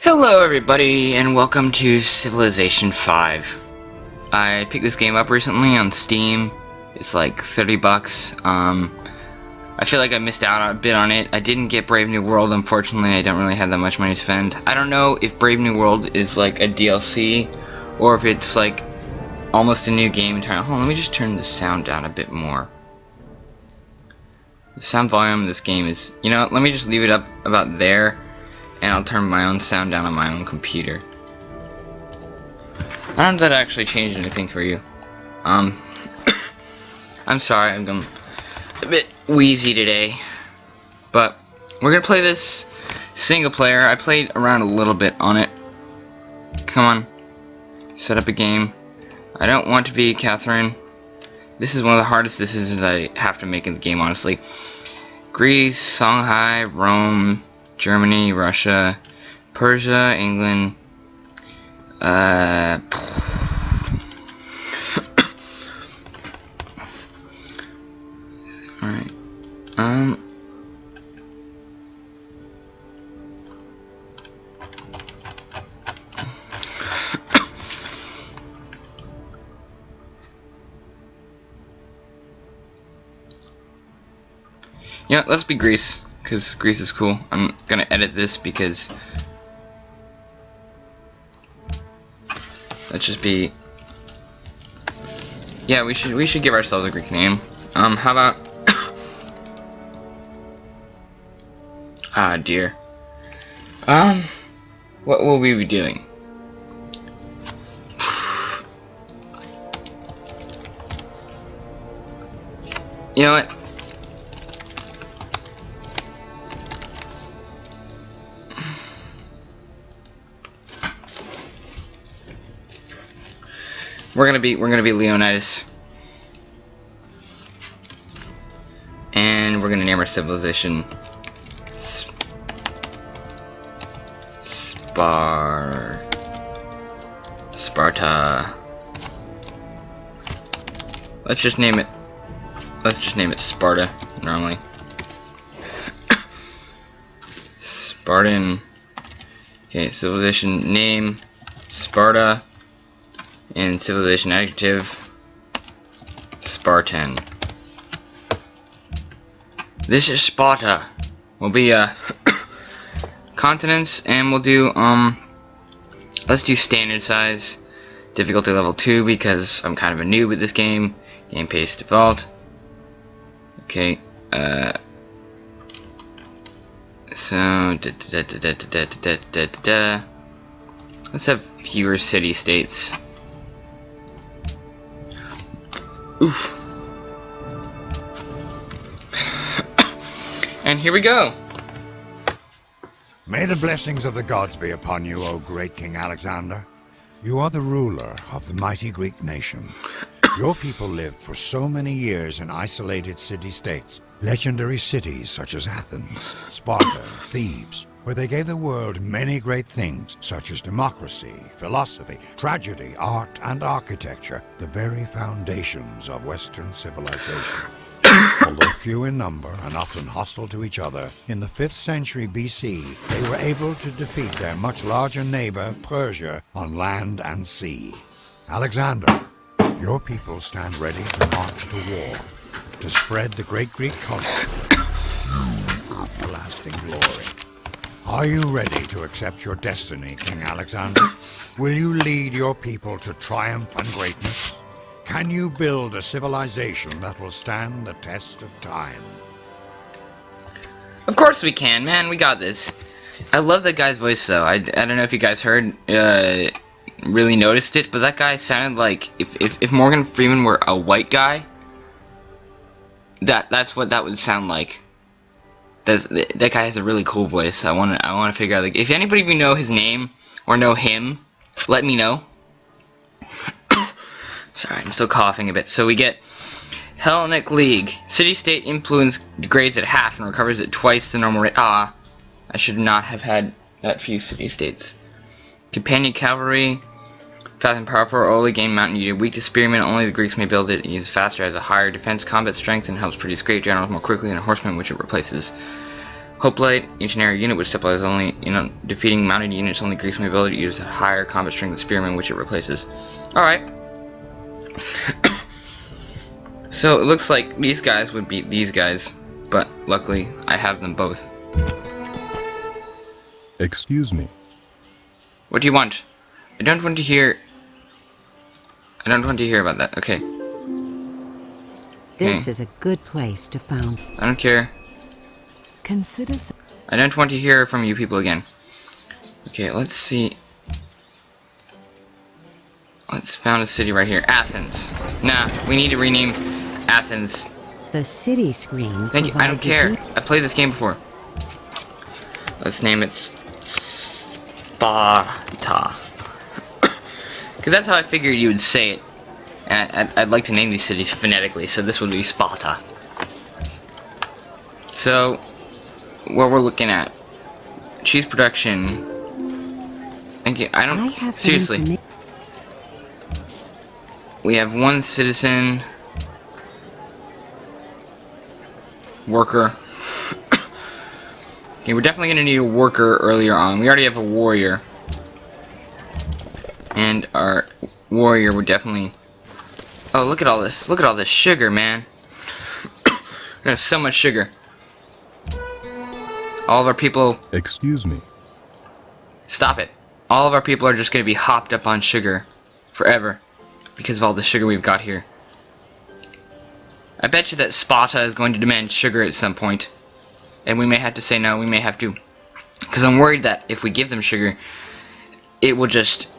Hello everybody and welcome to Civilization 5. I picked this game up recently on Steam. It's like 30 bucks. I feel like I missed out a bit on it. I didn't get Brave New World, unfortunately. I don't really have that much money to spend. I don't know if Brave New World is like a DLC or if it's like almost a new game entirely. Hold on, let me just turn the sound down a bit more. The sound volume of this game is, you know, let me just leave it up about there. And I'll turn my own sound down on my own computer. I don't know if that actually changed anything for you. I'm sorry, I'm a bit wheezy today. But we're gonna play this single player. I played around a little bit on it. Come on. Set up a game. I don't want to be Catherine. This is one of the hardest decisions I have to make in the game, honestly. Greece, Shanghai, Rome, Germany, Russia, Persia, England, alright, yeah, let's be Greece. Because Greece is cool. I'm gonna edit this because let's just be, yeah, we should give ourselves a Greek name. How about ah dear. What will we be doing? You know what? We're gonna be Leonidas, and we're gonna name our civilization Sparta. Let's just name it Sparta normally. Spartan. Okay, civilization name Sparta. And civilization adjective Spartan. This is Sparta. We'll be continents, and we'll do let's do standard size, difficulty level 2 because I'm kind of a noob at this game. Game pace default. Okay, so let's have fewer city states. Oof. And here we go. May the blessings of the gods be upon you, O great King Alexander. You are the ruler of the mighty Greek nation. Your people lived for so many years in isolated city-states, legendary cities such as Athens, Sparta, Thebes, where they gave the world many great things, such as democracy, philosophy, tragedy, art, and architecture, the very foundations of Western civilization. Although few in number and often hostile to each other, in the 5th century BC, they were able to defeat their much larger neighbor, Persia, on land and sea. Alexander, your people stand ready to march to war, to spread the great Greek culture to everlasting glory. Are you ready to accept your destiny, King Alexander? Will you lead your people to triumph and greatness? Can you build a civilization that will stand the test of time? Of course we can, man. We got this. I love that guy's voice, though. I don't know if you guys heard, really noticed it, but that guy sounded like if Morgan Freeman were a white guy, that's what that would sound like. That guy has a really cool voice. I want to figure out, like, if anybody of you know his name or know him, let me know. Sorry, I'm still coughing a bit. So we get Hellenic League. City-state influence degrades at half and recovers at twice the normal rate. Ah, I should not have had that few city-states. Companion cavalry. Fast and powerful, early game mountain unit. Weak to spearmen, only the Greeks may build it. It is faster, has a higher defense combat strength, and helps produce great generals more quickly than horsemen, which it replaces. Hoplite, ancient area unit, which supplies only, defeating mounted units only increases my ability to use a higher combat strength than spearman, which it replaces. Alright. So it looks like these guys would beat these guys, but luckily I have them both. Excuse me. What do you want? I don't want to hear about that. Okay. This is a good place to found. I don't care. Consider. I don't want to hear from you people again. Okay, let's see. Let's found a city right here. Athens. Nah, we need to rename Athens. The city screen. Thank you. I don't care. I played this game before. Let's name it Sparta. Because that's how I figured you would say it. And I'd like to name these cities phonetically, so this would be Sparta. So, what we're looking at. Cheese production. Thank you. I don't... Seriously. We have one citizen. Worker. Okay, we're definitely going to need a worker earlier on. We already have a warrior. And our warrior would definitely... Oh, look at all this. Look at all this sugar, man. There's so much sugar. All of our people... Excuse me. Stop it. All of our people are just going to be hopped up on sugar forever because of all the sugar we've got here. I bet you that Sparta is going to demand sugar at some point. And we may have to say no, we may have to. Because I'm worried that if we give them sugar, it will just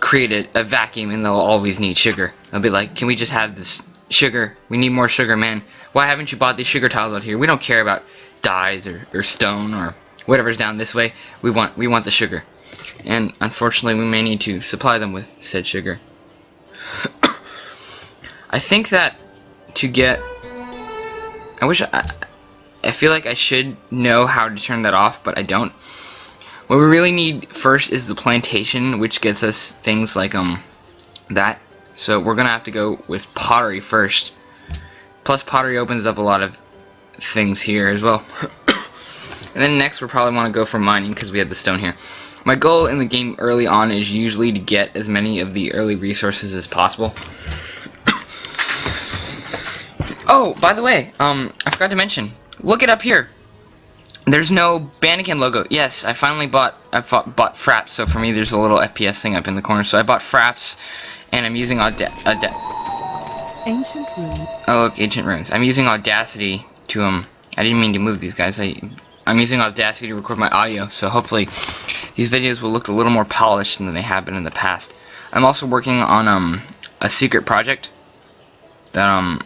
create a vacuum and they'll always need sugar. They'll be like, can we just have this sugar? We need more sugar, man. Why haven't you bought these sugar tiles out here? We don't care about dyes or stone or whatever's down this way. We want the sugar. And unfortunately, we may need to supply them with said sugar. I think that to get... I feel like I should know how to turn that off, but I don't. What we really need first is the plantation, which gets us things like that. So we're gonna have to go with pottery first. Plus pottery opens up a lot of things here as well. And then next we'll probably want to go for mining because we have the stone here. My goal in the game early on is usually to get as many of the early resources as possible. Oh, by the way, I forgot to mention. Look it up here. There's no Bandicam logo. Yes, I finally bought Fraps. So for me, there's a little FPS thing up in the corner. So I bought Fraps, and I'm using Ancient runes. Oh, look, ancient runes. I'm using Audacity to I didn't mean to move these guys. I'm using Audacity to record my audio. So hopefully, these videos will look a little more polished than they have been in the past. I'm also working on a secret project that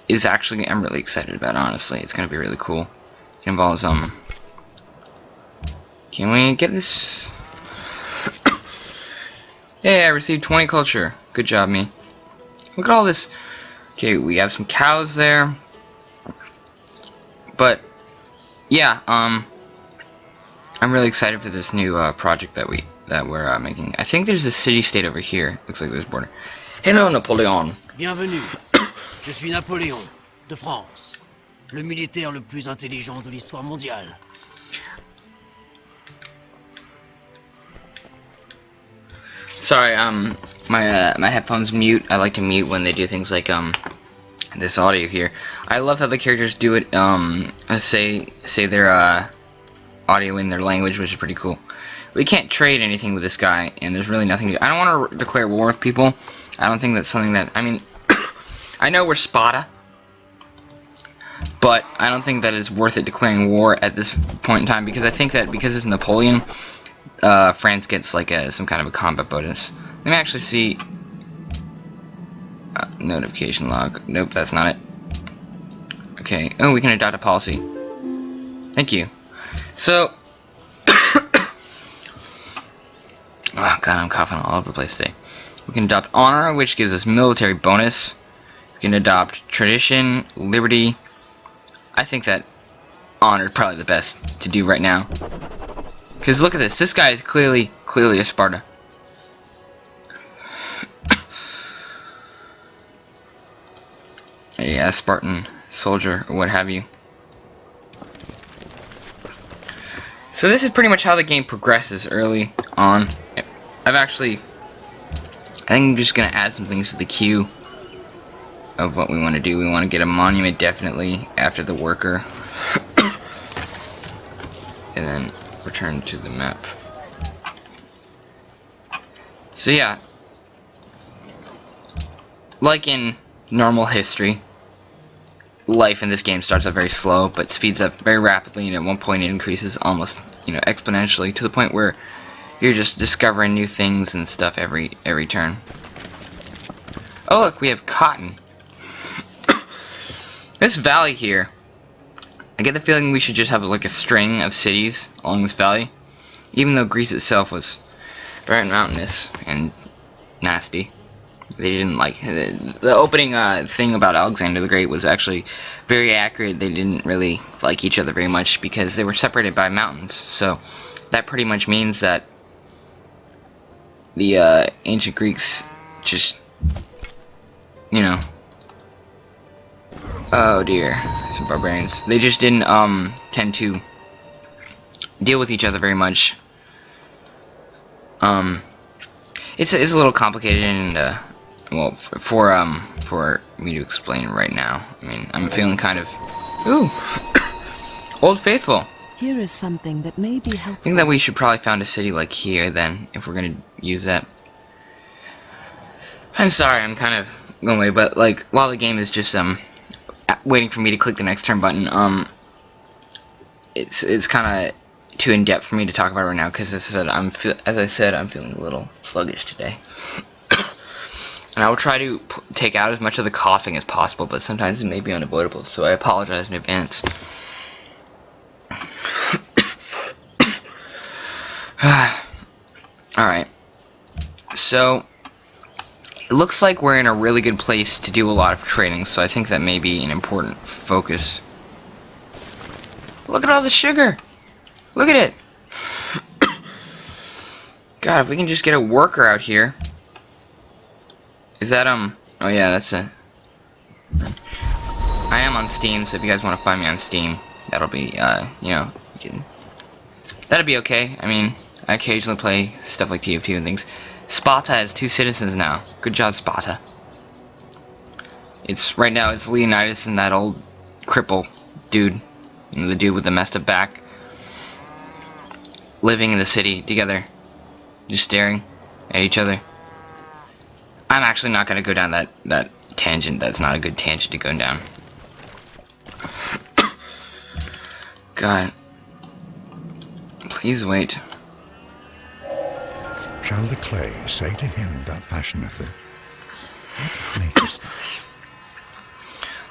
is actually, I'm really excited about, honestly. It's gonna be really cool. It involves, can we get this? Hey, I received 20 culture. Good job, me. Look at all this. Okay, we have some cows there. But, yeah, I'm really excited for this new, project that we're making. I think there's a city-state over here. Looks like there's a border. Hello, Napoleon. Bienvenue. Je suis Napoléon, de France, le militaire le plus intelligent de l'histoire mondiale. Sorry, my headphones mute. I like to mute when they do things like this audio here. I love how the characters do it. Say their audio in their language, which is pretty cool. We can't trade anything with this guy, and there's really nothing to. I don't want to declare war with people. I don't think that's something that. I mean. I know we're Sparta, but I don't think that it's worth it declaring war at this point in time because I think that because it's Napoleon, France gets like some kind of a combat bonus. Let me actually see. Notification log. Nope, that's not it. Okay. Oh, we can adopt a policy. Thank you. So, oh god, I'm coughing all over the place today. We can adopt honor, which gives us military bonus. We can adopt tradition, liberty. I think that honor is probably the best to do right now. Because look at this. This guy is clearly a Sparta. A Spartan soldier or what have you. So this is pretty much how the game progresses early on. I think I'm just gonna add some things to the queue of what we want to do. We want to get a monument definitely after the worker, and then return to the map. So yeah, like in normal history, life in this game starts out very slow, but speeds up very rapidly, and at one point it increases almost, exponentially to the point where you're just discovering new things and stuff every turn. Oh look, we have cotton. This valley here, I get the feeling we should just have like a string of cities along this valley, even though Greece itself was very mountainous and nasty. They didn't like the opening thing about Alexander the Great was actually very accurate. They didn't really like each other very much because they were separated by mountains. So that pretty much means that the ancient Greeks just, oh dear, some barbarians. They just didn't tend to deal with each other very much. It's a little complicated and well, for me to explain right now. I mean, I'm feeling kind of Old Faithful. Here is something that may be I helpful. think that we should probably found a city like here then, if we're gonna use that. I'm sorry, I'm kind of going away, but like while the game is just waiting for me to click the next turn button, it's kind of too in depth for me to talk about right now because as I said, I'm feeling a little sluggish today. And I will try to take out as much of the coughing as possible, but sometimes it may be unavoidable, so I apologize in advance. Alright, so it looks like we're in a really good place to do a lot of trading, so I think that may be an important focus. Look at all the sugar! Look at it! God, if we can just get a worker out here. Is that, oh yeah, that's a... I am on Steam, so if you guys want to find me on Steam, that'll be, that'd be okay. I mean, I occasionally play stuff like TF2 and things. Sparta has 2 citizens now. Good job, Sparta. Right now, it's Leonidas and that old cripple dude. The dude with the messed up back. Living in the city together. Just staring at each other. I'm actually not going to go down that tangent. That's not a good tangent to go down. God. Please wait. Shall the clay say to him that fashioneth it, what makest thou?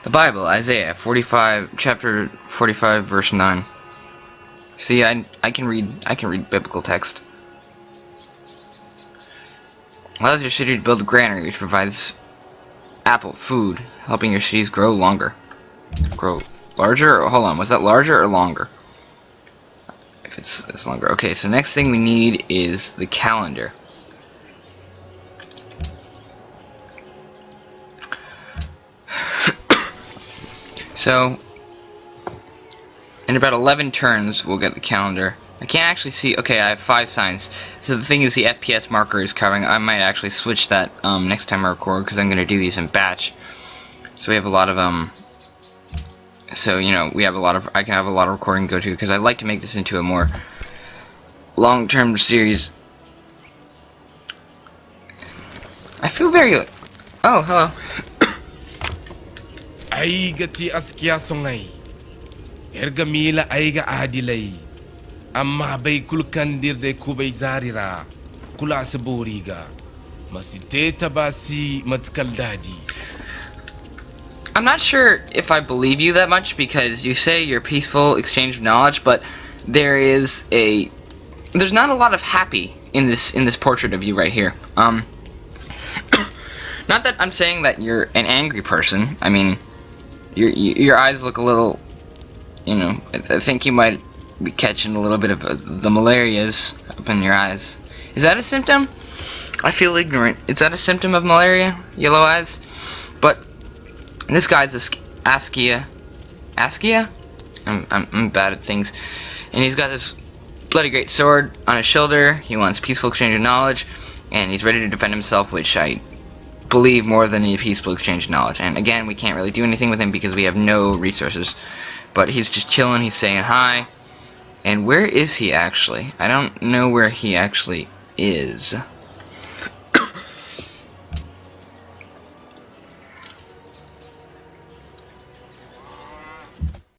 The Bible, Isaiah 45, chapter 45, verse 9. See, I can read biblical text. Allows your city to build a granary which provides ample food, helping your cities grow longer. Grow larger? Hold on, was that larger or longer? If it's longer. Okay, so next thing we need is the calendar. So, in about 11 turns, we'll get the calendar. I can't actually see. Okay, I have 5 signs. So the thing is, the FPS marker is covering. I might actually switch that next time I record because I'm going to do these in batch. So we have a lot of So we have a lot of. I can have a lot of recording to go to because I'd like to make this into a more long-term series. I feel very. Oh, hello. Aiga ti askia songai. Erga mila aiga adilai. Amma bay kulkandir de kubay zarira. Kula saburiga. Masiteta basi matkaldadi. I'm not sure if I believe you that much because you say you're peaceful exchange of knowledge, but there's not a lot of happy in this portrait of you right here. Not that I'm saying that you're an angry person. I mean, your eyes look a little, I think you might be catching a little bit of the malarias up in your eyes. Is that a symptom? I feel ignorant. Is that a symptom of malaria? Yellow eyes? But this guy's Askia. Askia? I'm bad at things. And he's got this bloody great sword on his shoulder. He wants peaceful exchange of knowledge, and he's ready to defend himself, which I believe more than a peaceful exchange of knowledge. And again, we can't really do anything with him because we have no resources. But he's just chilling, he's saying hi. And where is he actually? I don't know where he actually is.